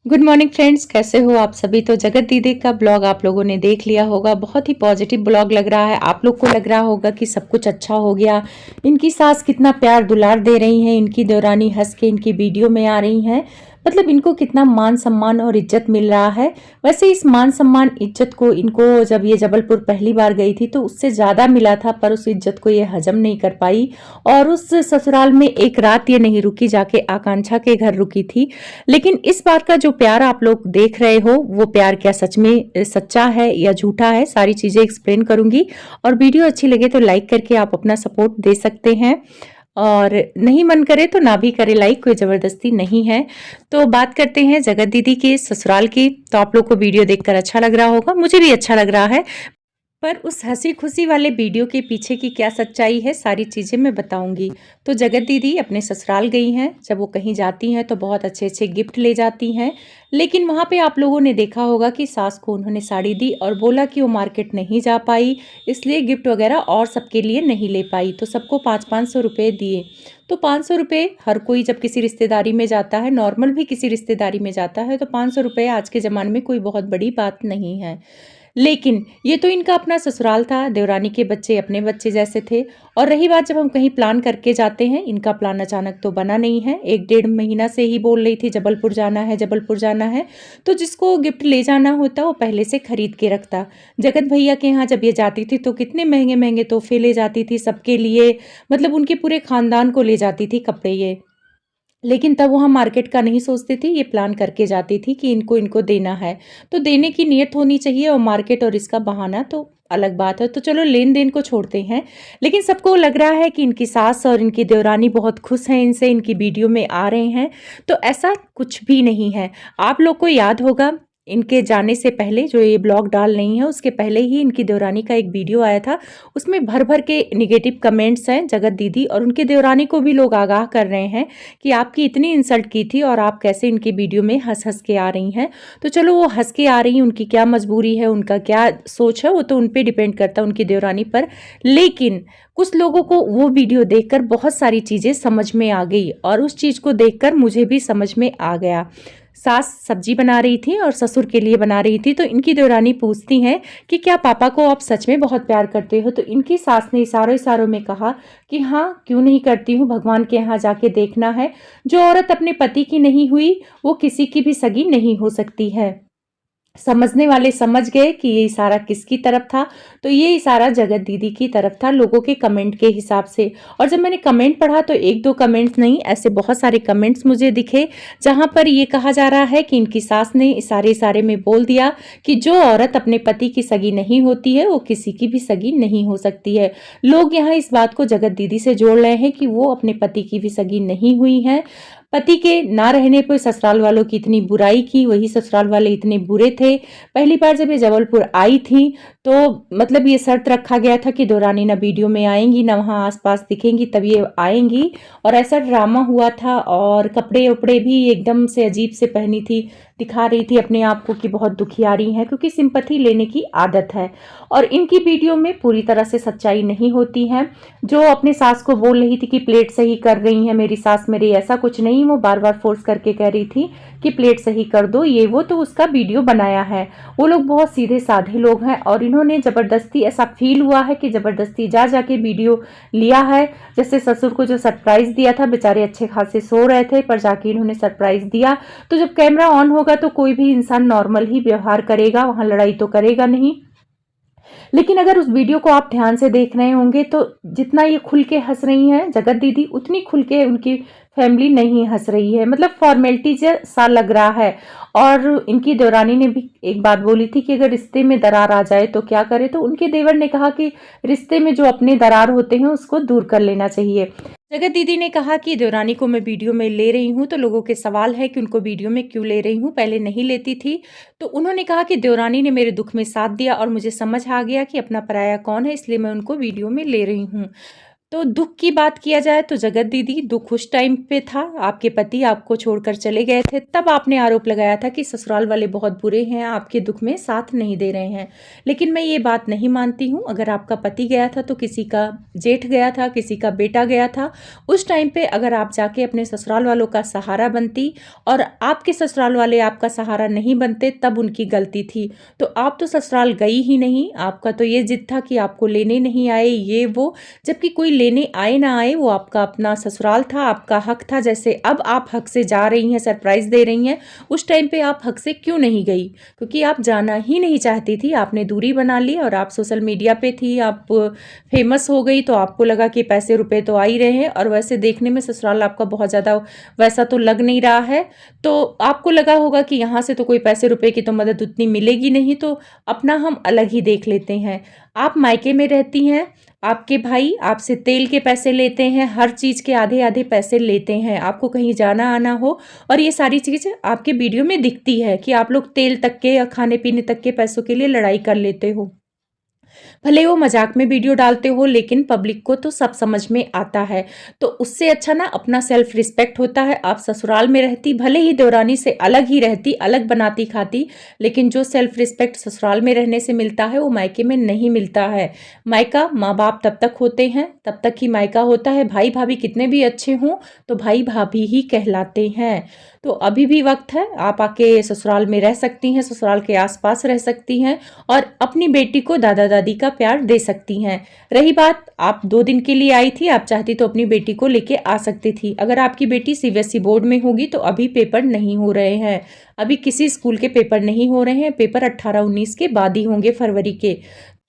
Good morning friends, कैसे हो आप सभी। तो जगत दीदी का ब्लॉग आप लोगों ने देख लिया होगा। बहुत ही पॉजिटिव ब्लॉग लग रहा है। आप लोग को लग रहा होगा कि सब कुछ अच्छा हो गया। इनकी सास कितना प्यार दुलार दे रही हैं, इनकी देवरानी हंस के इनकी वीडियो में आ रही हैं। मतलब इनको कितना मान सम्मान और इज्जत मिल रहा है। वैसे इस मान सम्मान इज्जत को इनको जब ये जबलपुर पहली बार गई थी तो उससे ज़्यादा मिला था, पर उस इज्जत को ये हजम नहीं कर पाई और उस ससुराल में एक रात ये नहीं रुकी, जाके आकांक्षा के घर रुकी थी। लेकिन इस बार का जो प्यार आप लोग देख रहे हो, वो प्यार क्या सच में सच्चा है या झूठा है, सारी चीजें एक्सप्लेन करूंगी। और वीडियो अच्छी लगे तो लाइक करके आप अपना सपोर्ट दे सकते हैं, और नहीं मन करे तो ना भी करे लाइक, कोई जबरदस्ती नहीं है। तो बात करते हैं जगत दीदी के ससुराल की। तो आप लोग को वीडियो देखकर अच्छा लग रहा होगा, मुझे भी अच्छा लग रहा है। पर उस हंसी खुशी वाले वीडियो के पीछे की क्या सच्चाई है, सारी चीज़ें मैं बताऊंगी। तो जगत दीदी अपने ससुराल गई हैं। जब वो कहीं जाती हैं तो बहुत अच्छे अच्छे गिफ्ट ले जाती हैं। लेकिन वहाँ पे आप लोगों ने देखा होगा कि सास को उन्होंने साड़ी दी और बोला कि वो मार्केट नहीं जा पाई, इसलिए गिफ्ट वगैरह और सबके लिए नहीं ले पाई। तो सबको 500-500 रुपये दिए। तो 500 रुपये हर कोई जब किसी रिश्तेदारी में जाता है, नॉर्मल भी किसी रिश्तेदारी में जाता है, तो 500 रुपये आज के ज़माने में कोई बहुत बड़ी बात नहीं है। लेकिन ये तो इनका अपना ससुराल था, देवरानी के बच्चे अपने बच्चे जैसे थे। और रही बात जब हम कहीं प्लान करके जाते हैं, इनका प्लान अचानक तो बना नहीं है। 1-1.5 महीना से ही बोल रही थी जबलपुर जाना है, जबलपुर जाना है। तो जिसको गिफ्ट ले जाना होता वो पहले से खरीद के रखता। जगत भैया के यहाँ जब ये जाती थी तो कितने महंगे महंगे तोहफे ले जाती थी सबके लिए। मतलब उनके पूरे खानदान को ले जाती थी कपड़े ये। लेकिन तब वहाँ मार्केट का नहीं सोचती थी, ये प्लान करके जाती थी कि इनको इनको देना है। तो देने की नीयत होनी चाहिए, और मार्केट और इसका बहाना तो अलग बात है। तो चलो लेन देन को छोड़ते हैं। लेकिन सबको लग रहा है कि इनकी सास और इनकी देवरानी बहुत खुश हैं इनसे, इनकी वीडियो में आ रहे हैं। तो ऐसा कुछ भी नहीं है। आप लोग को याद होगा, इनके जाने से पहले जो ये ब्लॉग डाल रही हैं उसके पहले ही इनकी देवरानी का एक वीडियो आया था। उसमें भर भर के निगेटिव कमेंट्स हैं। जगत दीदी और उनके देवरानी को भी लोग आगाह कर रहे हैं कि आपकी इतनी इंसल्ट की थी और आप कैसे इनकी वीडियो में हंस हंस के आ रही हैं। तो चलो वो हंस के आ रही हैं, उनकी क्या मजबूरी है, उनका क्या सोच है, वो तो उन पे डिपेंड करता है, उनकी देवरानी पर। लेकिन कुछ लोगों को वो वीडियो देखकर बहुत सारी चीज़ें समझ में आ गई, और उस चीज़ को देखकर मुझे भी समझ में आ गया। सास सब्जी बना रही थी और ससुर के लिए बना रही थी। तो इनकी देवरानी पूछती हैं कि क्या पापा को आप सच में बहुत प्यार करते हो। तो इनकी सास ने इशारों इशारों में कहा कि हाँ, क्यों नहीं करती हूँ, भगवान के यहाँ जाके देखना है। जो औरत अपने पति की नहीं हुई वो किसी की भी सगी नहीं हो सकती है। समझने वाले समझ गए कि ये इशारा किसकी तरफ था। तो ये इशारा जगत दीदी की तरफ था, लोगों के कमेंट के हिसाब से। और जब मैंने कमेंट पढ़ा तो एक दो कमेंट्स नहीं, ऐसे बहुत सारे कमेंट्स मुझे दिखे, जहां पर ये कहा जा रहा है कि इनकी सास ने इशारे इशारे में बोल दिया कि जो औरत अपने पति की सगी नहीं होती है वो किसी की भी सगी नहीं हो सकती है। लोग यहाँ इस बात को जगत दीदी से जोड़ रहे हैं कि वो अपने पति की भी सगी नहीं हुई है। पति के ना रहने पर ससुराल वालों की इतनी बुराई की, वही ससुराल वाले इतने बुरे थे। पहली बार जब ये जबलपुर आई थी तो मतलब ये शर्त रखा गया था कि देवरानी ना वीडियो में आएंगी ना वहाँ आसपास दिखेंगी, तब ये आएंगी। और ऐसा ड्रामा हुआ था, और कपड़े उपड़े भी एकदम से अजीब से पहनी थी, दिखा रही थी अपने आप को कि बहुत दुखियारी है, क्योंकि सिंपैथी लेने की आदत है। और इनकी वीडियो में पूरी तरह से सच्चाई नहीं होती है। जो अपने सास को बोल रही थी कि प्लेट सही कर रही है मेरी सास मेरी, ऐसा कुछ नहीं। वो बार बार फोर्स करके कह रही थी कि प्लेट सही कर दो, ये वो, तो उसका वीडियो बनाया है। वो लोग बहुत सीधे साधे लोग हैं, और इन्होंने जबरदस्ती, ऐसा फील हुआ है कि जबरदस्ती जा जाके वीडियो लिया है। जैसे ससुर को जो सरप्राइज दिया था, बेचारे अच्छे खासे सो रहे थे पर जाके इन्होंने सरप्राइज दिया। तो जब कैमरा ऑन होगा तो कोई भी इंसान नॉर्मल ही व्यवहार करेगा, वहां लड़ाई तो करेगा नहीं। लेकिन अगर उस वीडियो को आप ध्यान से देख रहे होंगे तो जितना ये खुल के हंस रही हैं जगत दीदी, उतनी खुल के उनकी फैमिली नहीं हंस रही है। मतलब फॉर्मेलिटी सा लग रहा है। और इनकी देवरानी ने भी एक बात बोली थी कि अगर रिश्ते में दरार आ जाए तो क्या करे। तो उनके देवर ने कहा कि रिश्ते में जो अपने दरार होते हैं उसको दूर कर लेना चाहिए। जगत दीदी ने कहा कि देवरानी को मैं वीडियो में ले रही हूँ तो लोगों के सवाल है कि उनको वीडियो में क्यों ले रही हूँ, पहले नहीं लेती थी। तो उन्होंने कहा कि देवरानी ने मेरे दुख में साथ दिया और मुझे समझ आ गया कि अपना पराया कौन है, इसलिए मैं उनको वीडियो में ले रही हूँ। तो दुख की बात किया जाए तो जगत दीदी, दुख उस टाइम पे था, आपके पति आपको छोड़कर चले गए थे, तब आपने आरोप लगाया था कि ससुराल वाले बहुत बुरे हैं, आपके दुख में साथ नहीं दे रहे हैं। लेकिन मैं ये बात नहीं मानती हूँ। अगर आपका पति गया था तो किसी का जेठ गया था, किसी का बेटा गया था। उस टाइम पे अगर आप जाके अपने ससुराल वालों का सहारा बनती और आपके ससुराल वाले आपका सहारा नहीं बनते, तब उनकी गलती थी। तो आप तो ससुराल गई ही नहीं। आपका तो ये जिद था कि आपको लेने नहीं आए ये वो, जबकि कोई लेने आए ना आए वो आपका अपना ससुराल था, आपका हक था। जैसे अब आप हक से जा रही हैं, सरप्राइज दे रही हैं, उस टाइम पे आप हक से क्यों नहीं गई? क्योंकि आप जाना ही नहीं चाहती थी। आपने दूरी बना ली और आप सोशल मीडिया पे थी, आप फेमस हो गई, तो आपको लगा कि पैसे रुपए तो आ ही रहे हैं। और वैसे देखने में ससुराल आपका बहुत ज़्यादा वैसा तो लग नहीं रहा है, तो आपको लगा होगा कि यहाँ से तो कोई पैसे रुपए की तो मदद उतनी मिलेगी नहीं, तो अपना हम अलग ही देख लेते हैं। आप मायके में रहती हैं, आपके भाई आपसे तेल के पैसे लेते हैं, हर चीज़ के आधे आधे पैसे लेते हैं, आपको कहीं जाना आना हो, और ये सारी चीज़ें आपके वीडियो में दिखती है कि आप लोग तेल तक के या खाने पीने तक के पैसों के लिए लड़ाई कर लेते हो। भले वो मजाक में वीडियो डालते हो, लेकिन पब्लिक को तो सब समझ में आता है। तो उससे अच्छा ना अपना सेल्फ रिस्पेक्ट होता है। आप ससुराल में रहती, भले ही देवरानी से अलग ही रहती, अलग बनाती खाती, लेकिन जो सेल्फ रिस्पेक्ट ससुराल में रहने से मिलता है वो मायके में नहीं मिलता है। मायका माँ बाप तब तक होते हैं, तब तक ही मायका होता है। भाई भाभी कितने भी अच्छे हों तो भाई भाभी ही कहलाते हैं। तो अभी भी वक्त है, आप आके ससुराल में रह सकती हैं, ससुराल के आसपास रह सकती हैं और अपनी बेटी को दादा दादी का प्यार दे सकती हैं। रही बात, आप 2 दिन के लिए आई थी, आप चाहती तो अपनी बेटी को लेके आ सकती थी। अगर आपकी बेटी सीबीएसई बोर्ड में होगी तो अभी पेपर नहीं हो रहे हैं, अभी किसी स्कूल के पेपर नहीं हो रहे हैं, पेपर 18-19 के बाद ही होंगे, फरवरी के।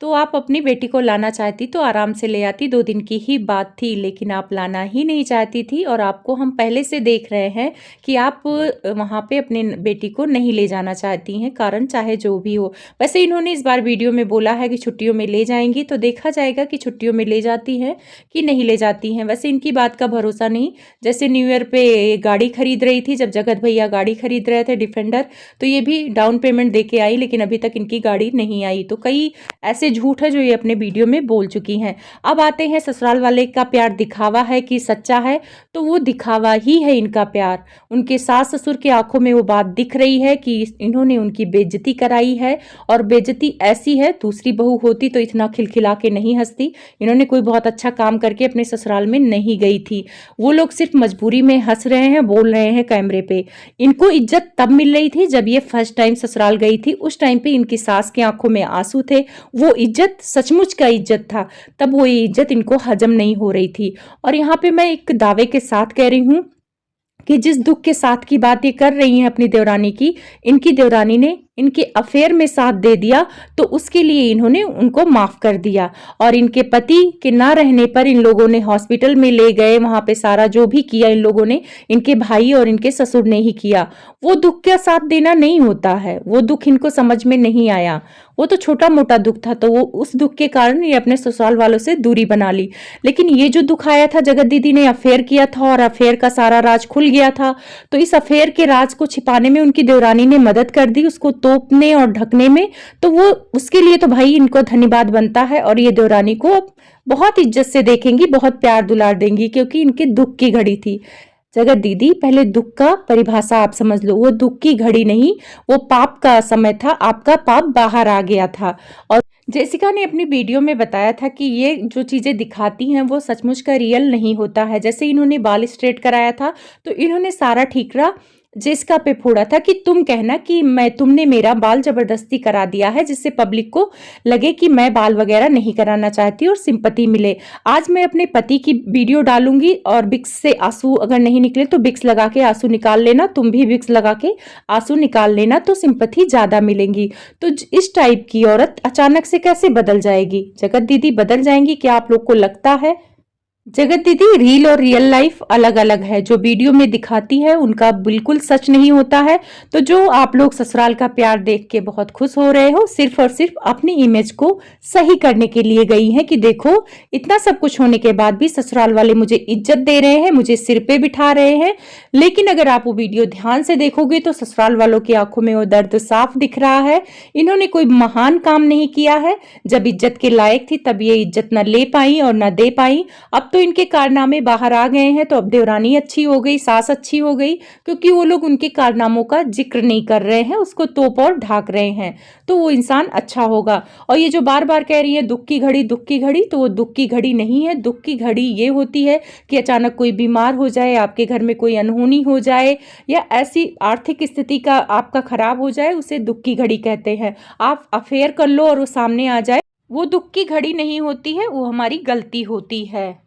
तो आप अपनी बेटी को लाना चाहती तो आराम से ले आती, 2 दिन की ही बात थी, लेकिन आप लाना ही नहीं चाहती थी। और आपको हम पहले से देख रहे हैं कि आप वहाँ पे अपने बेटी को नहीं ले जाना चाहती हैं, कारण चाहे जो भी हो। वैसे इन्होंने इस बार वीडियो में बोला है कि छुट्टियों में ले जाएंगी, तो देखा जाएगा कि छुट्टियों में ले जाती हैं कि नहीं ले जाती हैं। वैसे इनकी बात का भरोसा नहीं। जैसे न्यू ईयर पे गाड़ी खरीद रही थी, जब जगत भैया गाड़ी खरीद रहे थे डिफेंडर, तो ये भी डाउन पेमेंट दे के आई, लेकिन अभी तक इनकी गाड़ी नहीं आई। तो कई ऐसे झूठ है जो ये अपने वीडियो में बोल चुकी हैं। अब आते हैं ससुराल वाले का प्यार दिखावा है कि सच्चा है, तो वो दिखावा ही है इनका प्यार। उनके सास ससुर की आंखों में वो बात दिख रही है कि इन्होंने उनकी बेइज्जती कराई है, और बेइज्जती ऐसी है, दूसरी बहू होती तो इतना खिलखिला के नहीं हंसती। इन्होंने कोई बहुत अच्छा काम करके अपने ससुराल में नहीं गई थी, वो लोग सिर्फ मजबूरी में हंस रहे हैं, बोल रहे हैं कैमरे पे। इनको इज्जत तब मिल रही थी जब ये फर्स्ट टाइम ससुराल गई थी, उस टाइम पे इनकी सास की आंखों में आंसू थे, वो इज्जत सचमुच का इज्जत था, तब वो ये इज्जत इनको हजम नहीं हो रही थी। और यहाँ पे मैं एक दावे के साथ कह रही हूँ कि जिस दुख के साथ की बात ये कर रही हैं अपनी देवरानी की, इनकी देवरानी ने इनके अफेयर में साथ दे दिया, तो उसके लिए इन्होंने उनको माफ कर दिया। और इनके पति के ना रहने पर इन लोगों ने हॉस्पिटल में ले गए, वहां पे सारा जो भी किया इन लोगों ने, इनके भाई और इनके ससुर ने ही किया। वो दुख का साथ देना नहीं होता है, वो दुख इनको समझ में नहीं आया। वो तो छोटा मोटा दुख था, तो वो उस दुख के कारण ये अपने ससुराल वालों से दूरी बना ली। लेकिन ये जो दुख आया था, जगत दीदी ने अफेयर किया था और अफेयर का सारा राज खुल गया था, तो इस अफेयर के राज को छिपाने में उनकी देवरानी ने मदद कर दी, उसको तोपने और ढकने में। तो वो उसके लिए तो भाई इनको धन्यवाद बनता है, और ये देवरानी को बहुत इज्जत से देखेंगी, बहुत प्यार दुलार देंगी, क्योंकि इनके दुख की घड़ी थी। जगत दीदी, पहले दुख का परिभाषा आप समझ लो, वो दुख की घड़ी नहीं, वो पाप का समय था, आपका पाप बाहर आ गया था। और जेसिका ने अपनी वीडियो में बताया था कि ये जो चीज़ें दिखाती हैं वो सचमुच का रियल नहीं होता है। जैसे इन्होंने बाल स्ट्रेट कराया था, तो इन्होंने सारा ठीकरा जेसिका पे फोड़ा था कि तुम कहना कि तुमने मेरा बाल जबरदस्ती करा दिया है, जिससे पब्लिक को लगे कि मैं बाल वगैरह नहीं कराना चाहती और सिंपैथी मिले। आज मैं अपने पति की वीडियो डालूंगी, और विक्स से आंसू अगर नहीं निकले तो विक्स लगा के आंसू निकाल लेना, तुम भी विक्स लगा के आंसू निकाल लेना, तो सिंपैथी ज्यादा मिलेंगी। तो इस टाइप की औरत अचानक से कैसे बदल जाएगी? जगत दीदी बदल जाएंगी क्या आप लोग को लगता है? जगत दीदी, रील और रियल लाइफ अलग अलग है। जो वीडियो में दिखाती है उनका बिल्कुल सच नहीं होता है। तो जो आप लोग ससुराल का प्यार देख के बहुत खुश हो रहे हो, सिर्फ और सिर्फ अपनी इमेज को सही करने के लिए गई हैं कि देखो, इतना सब कुछ होने के बाद भी ससुराल वाले मुझे इज्जत दे रहे हैं, मुझे सिर पे बिठा रहे हैं। लेकिन अगर आप वो वीडियो ध्यान से देखोगे तो ससुराल वालों की आंखों में वो दर्द साफ दिख रहा है। इन्होंने कोई महान काम नहीं किया है, जब इज्जत के लायक थी तब ये इज्जत न ले पाई और न दे पाई। अब तो इनके कारनामे बाहर आ गए हैं, तो अब देवरानी अच्छी हो गई, सास अच्छी हो गई, क्योंकि वो लोग उनके कारनामों का जिक्र नहीं कर रहे हैं, उसको तोप और ढाक रहे हैं, तो वो इंसान अच्छा होगा। और ये जो बार बार कह रही है दुख की घड़ी, दुख की घड़ी, तो वो दुख की घड़ी नहीं है। दुख की घड़ी ये होती है कि अचानक कोई बीमार हो जाए, आपके घर में कोई अनहोनी हो जाए, या ऐसी आर्थिक स्थिति का आपका खराब हो जाए, उसे दुख की घड़ी कहते हैं। आप अफेयर कर लो और वो सामने आ जाए, वो दुख की घड़ी नहीं होती है, वो हमारी गलती होती है।